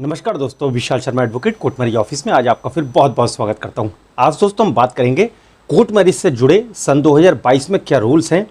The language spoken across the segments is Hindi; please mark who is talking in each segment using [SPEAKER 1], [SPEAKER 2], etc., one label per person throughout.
[SPEAKER 1] नमस्कार दोस्तों, Vishal Sharma advocate court marriage office में आज आपका फिर बहुत बहुत स्वागत करता हूं। आज दोस्तों हम बात करेंगे कोर्ट मैरिज से जुड़े सन 2022 में क्या रूल्स हैं,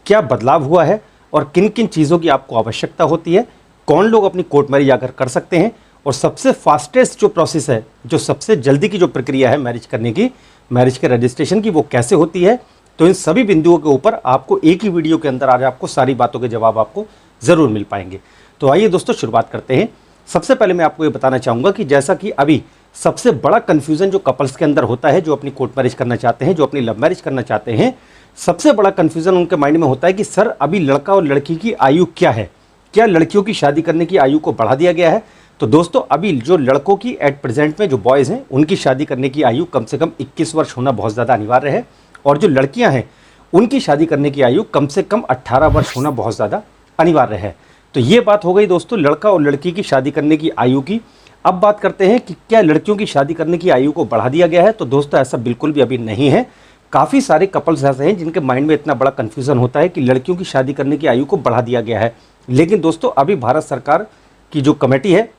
[SPEAKER 1] क्या बदलाव हुआ है और किन किन चीज़ों की आपको आवश्यकता होती है, कौन लोग अपनी कोर्ट मैरिज आकर कर सकते हैं और सबसे फास्टेस्ट जो प्रोसेस है, जो सबसे जल्दी की जो प्रक्रिया है मैरिज करने की, मैरिज के रजिस्ट्रेशन की, वो कैसे होती है। तो इन सभी बिंदुओं के ऊपर आपको एक ही वीडियो के अंदर आज आपको सारी बातों के जवाब आपको ज़रूर मिल पाएंगे। तो आइए दोस्तों शुरुआत करते हैं। सबसे पहले मैं आपको ये बताना चाहूँगा कि जैसा कि अभी सबसे बड़ा कन्फ्यूज़न जो कपल्स के अंदर होता है, जो अपनी कोर्ट मैरिज करना चाहते हैं, जो अपनी लव मैरिज करना चाहते हैं, सबसे बड़ा कन्फ्यूज़न उनके माइंड में होता है कि सर अभी लड़का और लड़की की आयु क्या है, क्या लड़कियों की शादी करने की आयु को बढ़ा दिया गया है। तो दोस्तों अभी जो लड़कों की एट प्रेजेंट में जो बॉयज़ हैं उनकी शादी करने की आयु कम से कम 21 वर्ष होना बहुत ज़्यादा अनिवार्य है और जो लड़कियाँ हैं उनकी शादी करने की आयु कम से कम 18 वर्ष होना बहुत ज़्यादा अनिवार्य है। तो ये बात हो गई दोस्तों लड़का और लड़की की शादी करने की आयु की। अब बात करते हैं कि क्या लड़कियों की शादी करने की आयु को बढ़ा दिया गया है। तो दोस्तों ऐसा बिल्कुल भी अभी नहीं है। काफ़ी सारे कपल्स ऐसे हैं जिनके माइंड में इतना बड़ा कन्फ्यूज़न होता है कि लड़कियों की शादी करने की आयु को बढ़ा दिया गया है, लेकिन दोस्तों अभी भारत सरकार की जो कमेटी है,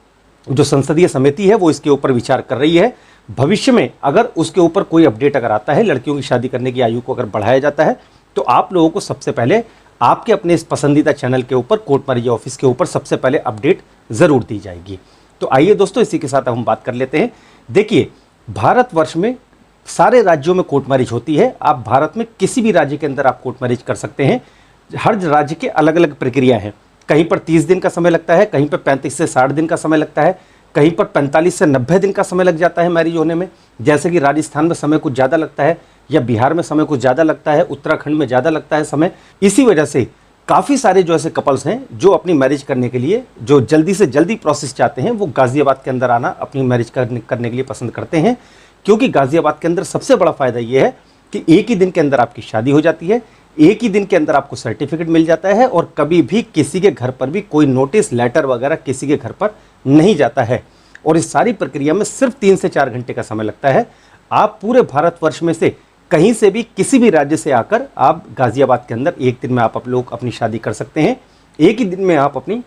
[SPEAKER 1] जो संसदीय समिति है, वो इसके ऊपर विचार कर रही है। भविष्य में अगर उसके ऊपर कोई अपडेट अगर आता है, लड़कियों की शादी करने की आयु को अगर बढ़ाया जाता है, तो आप लोगों को सबसे पहले आपके अपने इस पसंदीदा चैनल के ऊपर, कोर्ट मैरिज ऑफिस के ऊपर सबसे पहले अपडेट ज़रूर दी जाएगी। तो आइए दोस्तों इसी के साथ हम बात कर लेते हैं। देखिए, भारतवर्ष में सारे राज्यों में कोर्ट मैरिज होती है। आप भारत में किसी भी राज्य के अंदर आप कोर्ट मैरिज कर सकते हैं। हर राज्य के अलग अलग प्रक्रिया हैं। कहीं पर 30 दिन का समय लगता है, कहीं पर 35 से 60 दिन का समय लगता है, कहीं पर 45 से 90 दिन का समय लग जाता है मैरिज होने में। जैसे कि राजस्थान में समय कुछ ज़्यादा लगता है, या बिहार में समय कुछ ज़्यादा लगता है, उत्तराखंड में ज़्यादा लगता है समय। इसी वजह से काफ़ी सारे जो ऐसे कपल्स हैं जो अपनी मैरिज करने के लिए जो जल्दी से जल्दी प्रोसेस चाहते हैं, वो गाज़ियाबाद के अंदर आना अपनी मैरिज करने के लिए पसंद करते हैं। क्योंकि गाज़ियाबाद के अंदर सबसे बड़ा फ़ायदा ये है कि एक ही दिन के अंदर आपकी शादी हो जाती है, एक ही दिन के अंदर आपको सर्टिफिकेट मिल जाता है और कभी भी किसी के घर पर भी कोई नोटिस लेटर वगैरह किसी के घर पर नहीं जाता है। और इस सारी प्रक्रिया में सिर्फ 3 से 4 घंटे का समय लगता है। आप पूरे भारतवर्ष में से कहीं से भी किसी भी राज्य से आकर आप गाज़ियाबाद के अंदर एक दिन में आप लोग अपनी शादी कर सकते हैं। एक ही दिन में आप अपनी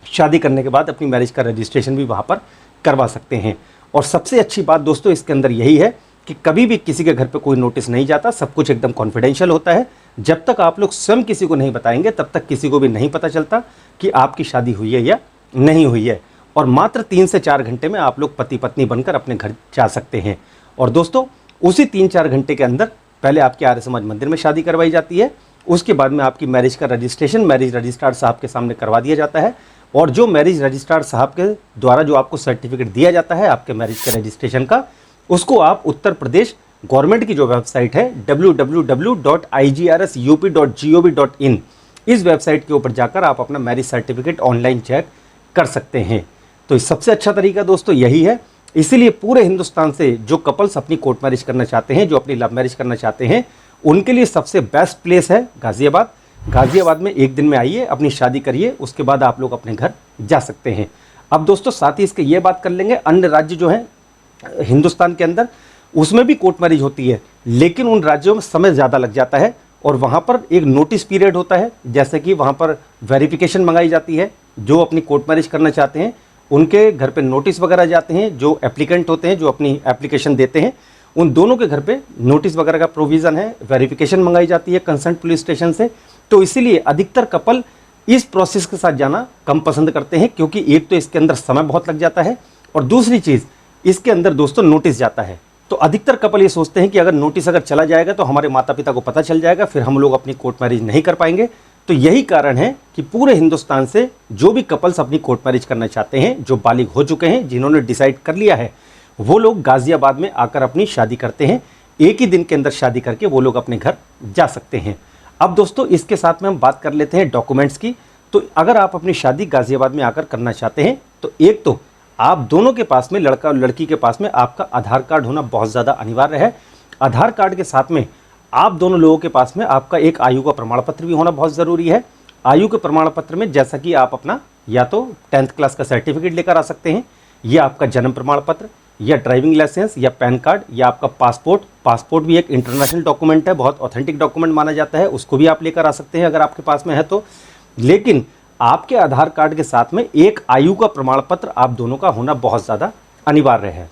[SPEAKER 1] शादी करने के बाद अपनी मैरिज का रजिस्ट्रेशन भी वहाँ पर करवा सकते हैं। और सबसे अच्छी बात दोस्तों इसके अंदर यही है कि कभी भी किसी के घर पे कोई नोटिस नहीं जाता, सब कुछ एकदम कॉन्फिडेंशियल होता है। जब तक आप लोग स्वयं किसी को नहीं बताएंगे तब तक किसी को भी नहीं पता चलता कि आपकी शादी हुई है या नहीं हुई है। और मात्र 3 से 4 घंटे में आप लोग पति पत्नी बनकर अपने घर जा सकते हैं। और दोस्तों उसी 3-4 घंटे के अंदर पहले आपके आर्य समाज मंदिर में शादी करवाई जाती है, उसके बाद में आपकी मैरिज का रजिस्ट्रेशन मैरिज रजिस्ट्रार साहब के सामने करवा दिया जाता है। और जो मैरिज रजिस्ट्रार साहब के द्वारा जो आपको सर्टिफिकेट दिया जाता है आपके मैरिज के रजिस्ट्रेशन का, उसको आप उत्तर प्रदेश गवर्नमेंट की जो वेबसाइट है www.igrsUP.gov.in, इस वेबसाइट के ऊपर जाकर आप अपना मैरिज सर्टिफिकेट ऑनलाइन चेक कर सकते हैं। तो सबसे अच्छा तरीका दोस्तों यही है। इसीलिए पूरे हिंदुस्तान से जो कपल्स अपनी कोर्ट मैरिज करना चाहते हैं, जो अपनी लव मैरिज करना चाहते हैं, उनके लिए सबसे बेस्ट प्लेस है गाज़ियाबाद। गाज़ियाबाद में एक दिन में आइए, अपनी शादी करिए, उसके बाद आप लोग अपने घर जा सकते हैं। अब दोस्तों साथ ही इसके ये बात कर लेंगे, अन्य राज्य जो हैं हिंदुस्तान के अंदर उसमें भी कोर्ट मैरिज होती है, लेकिन उन राज्यों में समय ज़्यादा लग जाता है और वहाँ पर एक नोटिस पीरियड होता है। जैसे कि वहाँ पर वेरिफिकेशन मंगाई जाती है। जो अपनी कोर्ट मैरिज करना चाहते हैं उनके घर पे नोटिस वगैरह जाते हैं। जो एप्लीकेंट होते हैं, जो अपनी एप्लीकेशन देते हैं, उन दोनों के घर पे नोटिस वगैरह का प्रोविज़न है। वेरिफिकेशन मंगाई जाती है कंसर्न पुलिस स्टेशन से। तो इसीलिए अधिकतर कपल इस प्रोसेस के साथ जाना कम पसंद करते हैं, क्योंकि एक तो इसके अंदर समय बहुत लग जाता है और दूसरी चीज़ इसके अंदर दोस्तों नोटिस जाता है। तो अधिकतर कपल ये सोचते हैं कि अगर नोटिस अगर चला जाएगा तो हमारे माता पिता को पता चल जाएगा, फिर हम लोग अपनी कोर्ट मैरिज नहीं कर पाएंगे। तो यही कारण है कि पूरे हिंदुस्तान से जो भी कपल्स अपनी कोर्ट मैरिज करना चाहते हैं, जो बालिग हो चुके हैं, जिन्होंने डिसाइड कर लिया है, वो लोग गाज़ियाबाद में आकर अपनी शादी करते हैं। एक ही दिन के अंदर शादी करके वो लोग अपने घर जा सकते हैं। अब दोस्तों इसके साथ में हम बात कर लेते हैं डॉक्यूमेंट्स की। तो अगर आप अपनी शादी गाज़ियाबाद में आकर करना चाहते हैं तो एक तो आप दोनों के पास में, लड़का और लड़की के पास में, आपका आधार कार्ड होना बहुत ज़्यादा अनिवार्य है। आधार कार्ड के साथ में आप दोनों लोगों के पास में आपका एक आयु का प्रमाण पत्र भी होना बहुत ज़रूरी है। आयु के प्रमाण पत्र में जैसा कि आप अपना या तो 10th क्लास का सर्टिफिकेट लेकर आ सकते हैं, या आपका जन्म प्रमाण पत्र, या ड्राइविंग लाइसेंस, या पैन कार्ड, या आपका पासपोर्ट भी एक इंटरनेशनल डॉक्यूमेंट है, बहुत ऑथेंटिक डॉक्यूमेंट माना जाता है, उसको भी आप लेकर आ सकते हैं अगर आपके पास में है तो। लेकिन आपके आधार कार्ड के साथ में एक आयु का प्रमाण पत्र आप दोनों का होना बहुत ज़्यादा अनिवार्य है।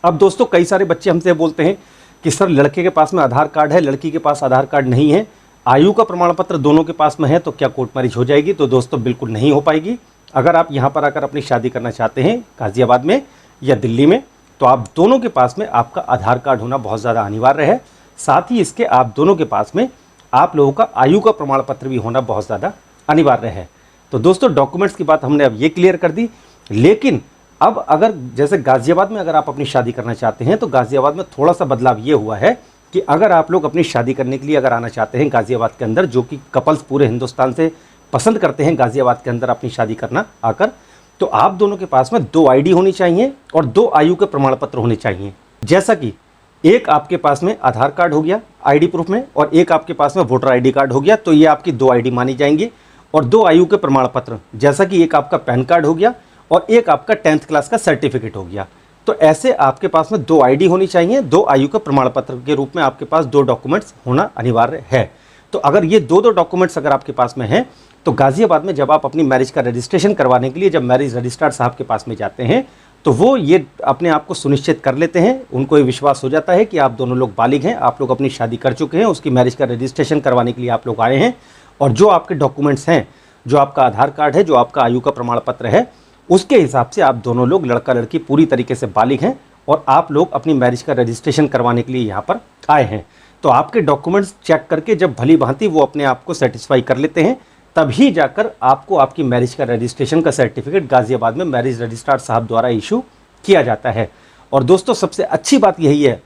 [SPEAKER 1] अब दोस्तों कई सारे बच्चे हमसे बोलते हैं कि सर लड़के के पास में आधार कार्ड है, लड़की के पास आधार कार्ड नहीं है, आयु का प्रमाण पत्र दोनों के पास में है, तो क्या कोर्ट मैरिज हो जाएगी? तो दोस्तों बिल्कुल नहीं हो पाएगी। अगर आप यहाँ पर आकर अपनी शादी करना चाहते हैं गाज़ियाबाद में या दिल्ली में, तो आप दोनों के पास में आपका आधार कार्ड होना बहुत ज़्यादा अनिवार्य है। साथ ही इसके आप दोनों के पास में आप लोगों का आयु का प्रमाण पत्र भी होना बहुत ज़्यादा अनिवार्य है। तो दोस्तों डॉक्यूमेंट्स की बात हमने अब ये क्लियर कर दी। लेकिन अब अगर जैसे गाज़ियाबाद में अगर आप अपनी शादी करना चाहते हैं तो गाज़ियाबाद में थोड़ा सा बदलाव ये हुआ है कि अगर आप लोग अपनी शादी करने के लिए अगर आना चाहते हैं गाज़ियाबाद के अंदर, जो कि कपल्स पूरे हिंदुस्तान से पसंद करते हैं गाज़ियाबाद के अंदर अपनी शादी करना आकर, तो आप दोनों के पास में 2 आईडी होनी चाहिए और 2 आयु के प्रमाण पत्र होने चाहिए। जैसा कि एक आपके पास में आधार कार्ड हो गया आईडी प्रूफ में और एक आपके पास में वोटर आईडी कार्ड हो गया, तो ये आपकी 2 आईडी मानी जाएंगी। और 2 आयु के प्रमाण पत्र, जैसा कि एक आपका पैन कार्ड हो गया और एक आपका 10th क्लास का सर्टिफिकेट हो गया, तो ऐसे आपके पास में 2 आईडी होनी चाहिए। 2 आयु के प्रमाण पत्र के रूप में आपके पास 2 डॉक्यूमेंट्स होना अनिवार्य है। तो अगर ये 2 डॉक्यूमेंट्स अगर आपके पास में हैं, तो गाज़ियाबाद में जब आप अपनी मैरिज का रजिस्ट्रेशन करवाने के लिए जब मैरिज रजिस्ट्रार साहब के पास में जाते हैं, तो वो ये अपने आप को सुनिश्चित कर लेते हैं, उनको ये विश्वास हो जाता है कि आप दोनों लोग बालिग हैं, आप लोग अपनी शादी कर चुके हैं, उसकी मैरिज का रजिस्ट्रेशन करवाने के लिए आप लोग आए हैं, और जो आपके डॉक्यूमेंट्स हैं, जो आपका आधार कार्ड है, जो आपका आयु का प्रमाण पत्र है, उसके हिसाब से आप दोनों लोग लड़का लड़की पूरी तरीके से बालिग हैं और आप लोग अपनी मैरिज का रजिस्ट्रेशन करवाने के लिए यहाँ पर आए हैं। तो आपके डॉक्यूमेंट्स चेक करके जब भली भांति वो अपने आप को सेटिस्फाई कर लेते हैं, तभी जाकर आपको आपकी मैरिज का रजिस्ट्रेशन का सर्टिफिकेट गाज़ियाबाद में मैरिज रजिस्ट्रार साहब द्वारा इशू किया जाता है। और दोस्तों सबसे अच्छी बात यही है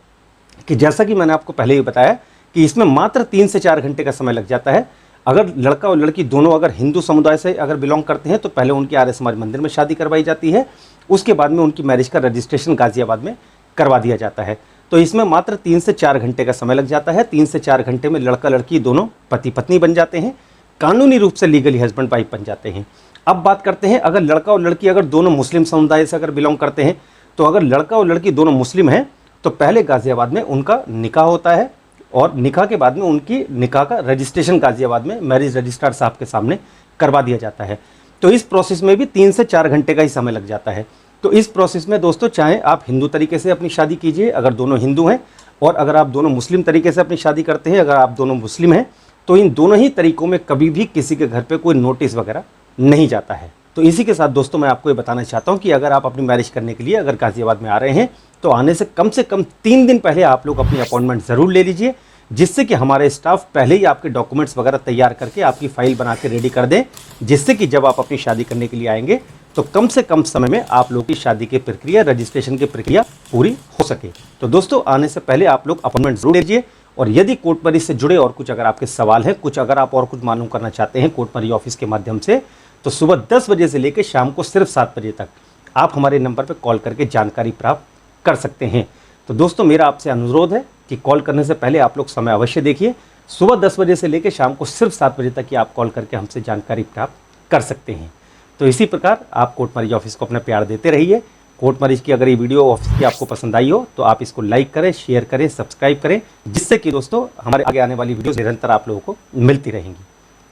[SPEAKER 1] कि जैसा कि मैंने आपको पहले ही बताया कि इसमें मात्र 3 से 4 घंटे का समय लग जाता है। अगर लड़का और लड़की दोनों अगर हिंदू समुदाय से अगर बिलोंग करते हैं तो पहले उनकी आर्य समाज मंदिर में शादी करवाई जाती है, उसके बाद में उनकी मैरिज का रजिस्ट्रेशन गाज़ियाबाद में करवा दिया जाता है। तो इसमें मात्र 3 से 4 घंटे का समय लग जाता है। 3 से 4 घंटे में लड़का लड़की दोनों पति पत्नी बन जाते हैं, कानूनी रूप से लीगली हस्बैंड वाइफ बन जाते हैं। अब बात करते हैं अगर लड़का और लड़की अगर दोनों मुस्लिम समुदाय से अगर बिलोंग करते हैं, तो अगर लड़का और लड़की दोनों मुस्लिम हैं तो पहले गाज़ियाबाद में उनका निकाह होता है और निकाह के बाद में उनकी निकाह का रजिस्ट्रेशन गाज़ियाबाद में मैरिज रजिस्ट्रार साहब के सामने करवा दिया जाता है। तो इस प्रोसेस में भी 3 से 4 घंटे का ही समय लग जाता है। तो इस प्रोसेस में दोस्तों चाहे आप हिंदू तरीके से अपनी शादी कीजिए अगर दोनों हिंदू हैं, और अगर आप दोनों मुस्लिम तरीके से अपनी शादी करते हैं अगर आप दोनों मुस्लिम हैं, तो इन दोनों ही तरीकों में कभी भी किसी के घर पे कोई नोटिस वगैरह नहीं जाता है। तो इसी के साथ दोस्तों मैं आपको ये बताना चाहता हूँ कि अगर आप अपनी मैरिज करने के लिए अगर गाज़ियाबाद में आ रहे हैं, तो आने से कम 3 दिन पहले आप लोग अपनी अपॉइंटमेंट ज़रूर ले लीजिए, जिससे कि हमारे स्टाफ पहले ही आपके डॉक्यूमेंट्स वगैरह तैयार करके आपकी फ़ाइल बना के रेडी कर दें, जिससे कि जब आप अपनी शादी करने के लिए आएंगे तो कम से कम समय में आप लोग की शादी की प्रक्रिया, रजिस्ट्रेशन की प्रक्रिया पूरी हो सके। तो दोस्तों आने से पहले आप लोग अपॉइंटमेंट जरूर लीजिए। और यदि कोर्ट मैरिज से जुड़े और कुछ अगर आपके सवाल हैं, कुछ अगर आप और कुछ मालूम करना चाहते हैं कोर्ट मैरिज ऑफिस के माध्यम से, तो सुबह 10 बजे से लेकर शाम को सिर्फ 7 बजे तक आप हमारे नंबर पर कॉल करके जानकारी प्राप्त कर सकते हैं। तो दोस्तों मेरा आपसे अनुरोध है कि कॉल करने से पहले आप लोग समय अवश्य देखिए। सुबह 10 बजे से लेकर शाम को सिर्फ 7 बजे तक ही आप कॉल करके हमसे जानकारी प्राप्त कर सकते हैं। तो इसी प्रकार आप कोर्ट मैरिज ऑफिस को अपना प्यार देते रहिए। कोर्ट मैरिज की अगर ये वीडियो ऑफिस की आपको पसंद आई हो तो आप इसको लाइक करें, शेयर करें, सब्सक्राइब करें, जिससे कि दोस्तों हमारे आगे आने वाली वीडियो निरंतर आप लोगों को मिलती रहेंगी।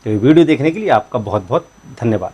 [SPEAKER 1] तो ये वीडियो देखने के लिए आपका बहुत बहुत धन्यवाद।